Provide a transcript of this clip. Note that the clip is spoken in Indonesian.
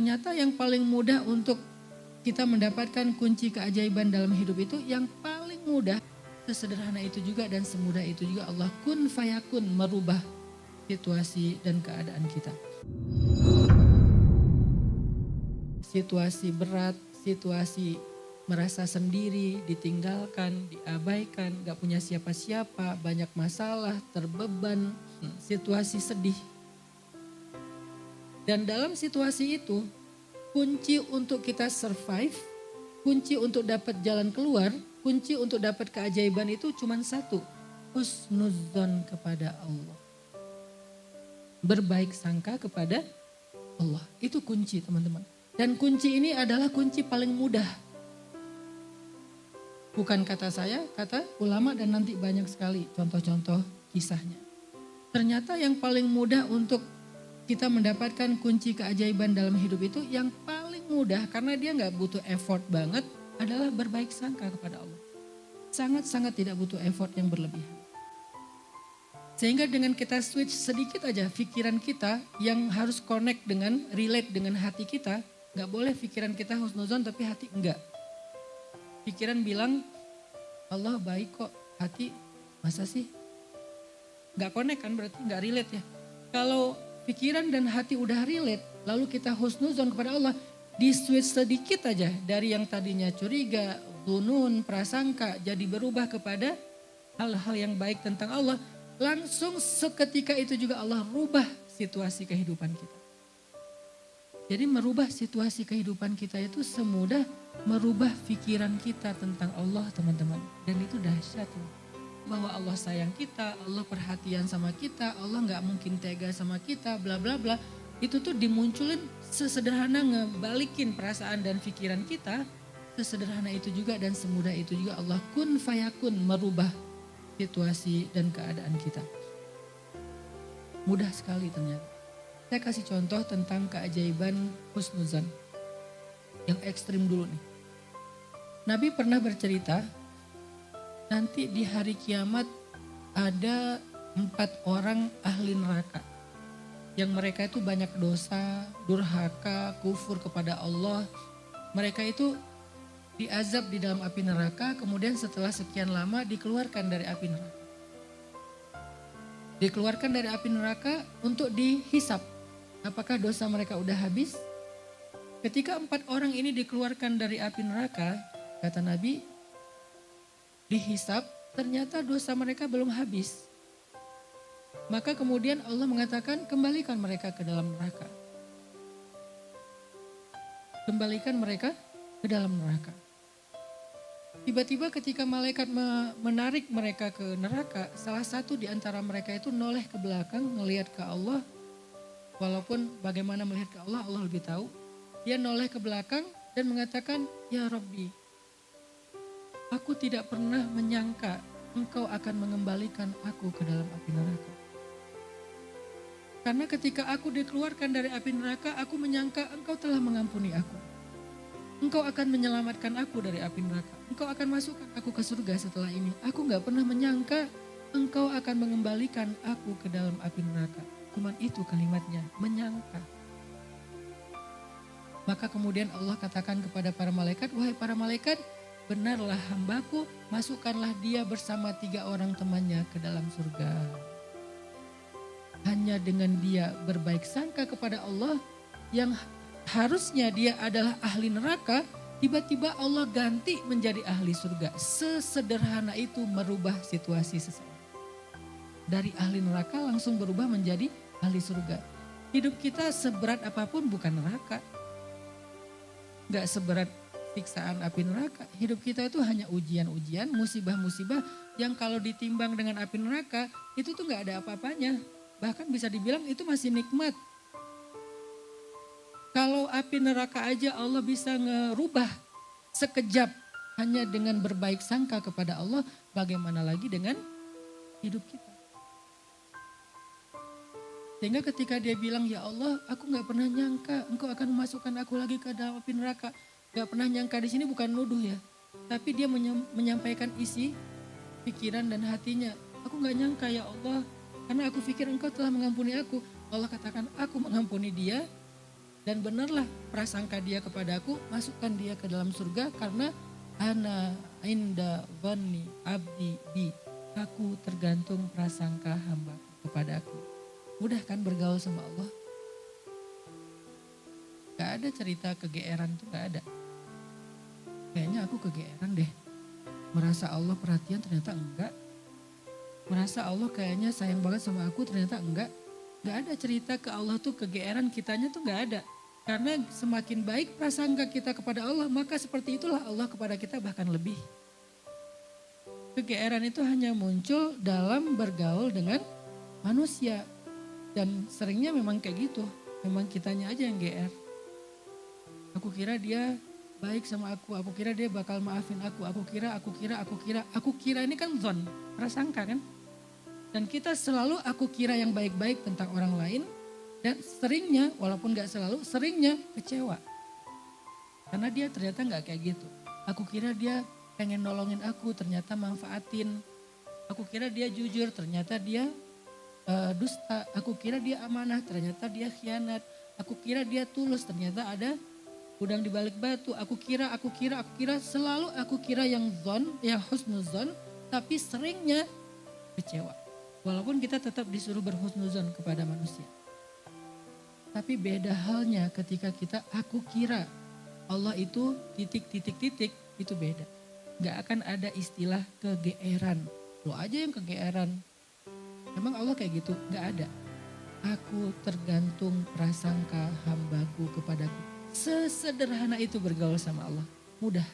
Ternyata yang paling mudah untuk kita mendapatkan kunci keajaiban dalam hidup itu, yang paling mudah, sesederhana itu juga dan semudah itu juga, Allah kun fayakun, merubah situasi dan keadaan kita. Situasi berat, situasi merasa sendiri, ditinggalkan, diabaikan, gak punya siapa-siapa, banyak masalah, terbeban, situasi sedih. Dan dalam situasi itu, kunci untuk kita survive, kunci untuk dapat jalan keluar, kunci untuk dapat keajaiban itu cuma satu, husnudzon kepada Allah. Berbaik sangka kepada Allah, itu kunci teman-teman. Dan kunci ini adalah kunci paling mudah. Bukan kata saya, kata ulama, dan nanti banyak sekali contoh-contoh kisahnya. Ternyata yang paling mudah untuk kita mendapatkan kunci keajaiban dalam hidup itu, yang paling mudah karena dia gak butuh effort banget, adalah berbaik sangka kepada Allah. Sangat-sangat tidak butuh effort yang berlebihan. Sehingga dengan kita switch sedikit aja pikiran kita yang harus connect dengan, relate dengan hati kita. Gak boleh pikiran kita husnuzon tapi hati enggak. Pikiran bilang Allah baik kok, hati masa sih? Gak connect kan, berarti gak relate ya. Kalau pikiran dan hati udah relate, lalu kita husnuzon kepada Allah, di switch sedikit aja dari yang tadinya curiga, dzunun, prasangka, jadi berubah kepada hal-hal yang baik tentang Allah. Langsung seketika itu juga Allah rubah situasi kehidupan kita. Jadi merubah situasi kehidupan kita itu semudah merubah pikiran kita tentang Allah teman-teman. Dan itu dahsyat loh. Bahwa Allah sayang kita, Allah perhatian sama kita, Allah gak mungkin tega sama kita, bla bla bla. Itu tuh dimunculin sesederhana ngebalikin perasaan dan pikiran kita. Sesederhana itu juga dan semudah itu juga, Allah kun fayakun, merubah situasi dan keadaan kita. Mudah sekali ternyata. Saya kasih contoh tentang keajaiban husnuzan. Yang ekstrim dulu nih. Nabi pernah bercerita, nanti di hari kiamat ada 4 orang ahli neraka. Yang mereka itu banyak dosa, durhaka, kufur kepada Allah. Mereka itu diazab di dalam api neraka, kemudian setelah sekian lama dikeluarkan dari api neraka. Dikeluarkan dari api neraka untuk dihisap. Apakah dosa mereka udah habis? Ketika 4 orang ini dikeluarkan dari api neraka, kata Nabi, dihisap, ternyata dosa mereka belum habis. Maka kemudian Allah mengatakan, kembalikan mereka ke dalam neraka. Kembalikan mereka ke dalam neraka. Tiba-tiba ketika malaikat menarik mereka ke neraka, salah satu di antara mereka itu noleh ke belakang, ngelihat ke Allah. Walaupun bagaimana melihat ke Allah, Allah lebih tahu. Dia noleh ke belakang dan mengatakan, ya Rabbi, aku tidak pernah menyangka Engkau akan mengembalikan aku ke dalam api neraka. Karena ketika aku dikeluarkan dari api neraka, aku menyangka Engkau telah mengampuni aku. Engkau akan menyelamatkan aku dari api neraka. Engkau akan masukkan aku ke surga setelah ini. Aku gak pernah menyangka Engkau akan mengembalikan aku ke dalam api neraka. Cuman itu kalimatnya, menyangka. Maka kemudian Allah katakan kepada para malaikat, wahai para malaikat, benarlah hambaku, masukkanlah dia bersama 3 orang temannya ke dalam surga. Hanya dengan dia berbaik sangka kepada Allah, yang harusnya dia adalah ahli neraka, tiba-tiba Allah ganti menjadi ahli surga. Sesederhana itu merubah situasi seseorang. Dari ahli neraka langsung berubah menjadi ahli surga. Hidup kita seberat apapun bukan neraka. Gak seberat siksaan api neraka. Hidup kita itu hanya ujian-ujian, musibah-musibah yang kalau ditimbang dengan api neraka itu tuh gak ada apa-apanya. Bahkan bisa dibilang itu masih nikmat. Kalau api neraka aja Allah bisa ngerubah sekejap hanya dengan berbaik sangka kepada Allah, bagaimana lagi dengan hidup kita. Sehingga ketika dia bilang, ya Allah, aku gak pernah nyangka Engkau akan memasukkan aku lagi ke dalam api neraka. Gak pernah nyangka di sini bukan nuduh ya. Tapi dia menyampaikan isi pikiran dan hatinya. Aku gak nyangka ya Allah, karena aku pikir Engkau telah mengampuni aku. Allah katakan, aku mengampuni dia Dan benarlah prasangka dia kepada aku, masukkan dia ke dalam surga karena ana inda dhanni abdi bi. Aku tergantung prasangka hamba kepada aku. Mudah kan bergaul sama Allah? Gak ada cerita kegeeran tuh, gak ada. Kayaknya aku kegeeran deh. Merasa Allah perhatian ternyata enggak. Merasa Allah kayaknya sayang banget sama aku ternyata enggak. Gak ada cerita ke Allah tuh kegeeran kitanya tuh gak ada. Karena semakin baik prasangka kita kepada Allah, maka seperti itulah Allah kepada kita bahkan lebih. Kegeeran itu hanya muncul dalam bergaul dengan manusia. Dan seringnya memang kayak gitu. Memang kitanya aja yang GR. Aku kira dia baik sama aku kira dia bakal maafin aku kira ini kan zon, prasangka kan. Dan kita selalu aku kira yang baik-baik tentang orang lain. Dan seringnya, walaupun gak selalu, seringnya kecewa. Karena dia ternyata gak kayak gitu. Aku kira dia pengen nolongin aku, ternyata manfaatin. Aku kira dia jujur, ternyata dia dusta. Aku kira dia amanah, ternyata dia khianat. Aku kira dia tulus, ternyata ada udang di balik batu. Aku kira, selalu aku kira yang husnuzon, tapi seringnya kecewa. Walaupun kita tetap disuruh berhusnuzon kepada manusia. Tapi beda halnya ketika kita aku kira Allah itu titik, itu beda. Gak akan ada istilah kegeeran. Lo aja yang kegeeran. Emang Allah kayak gitu? Gak ada. Aku tergantung prasangka hambaku kepadaku. Sesederhana itu bergaul sama Allah. Mudah.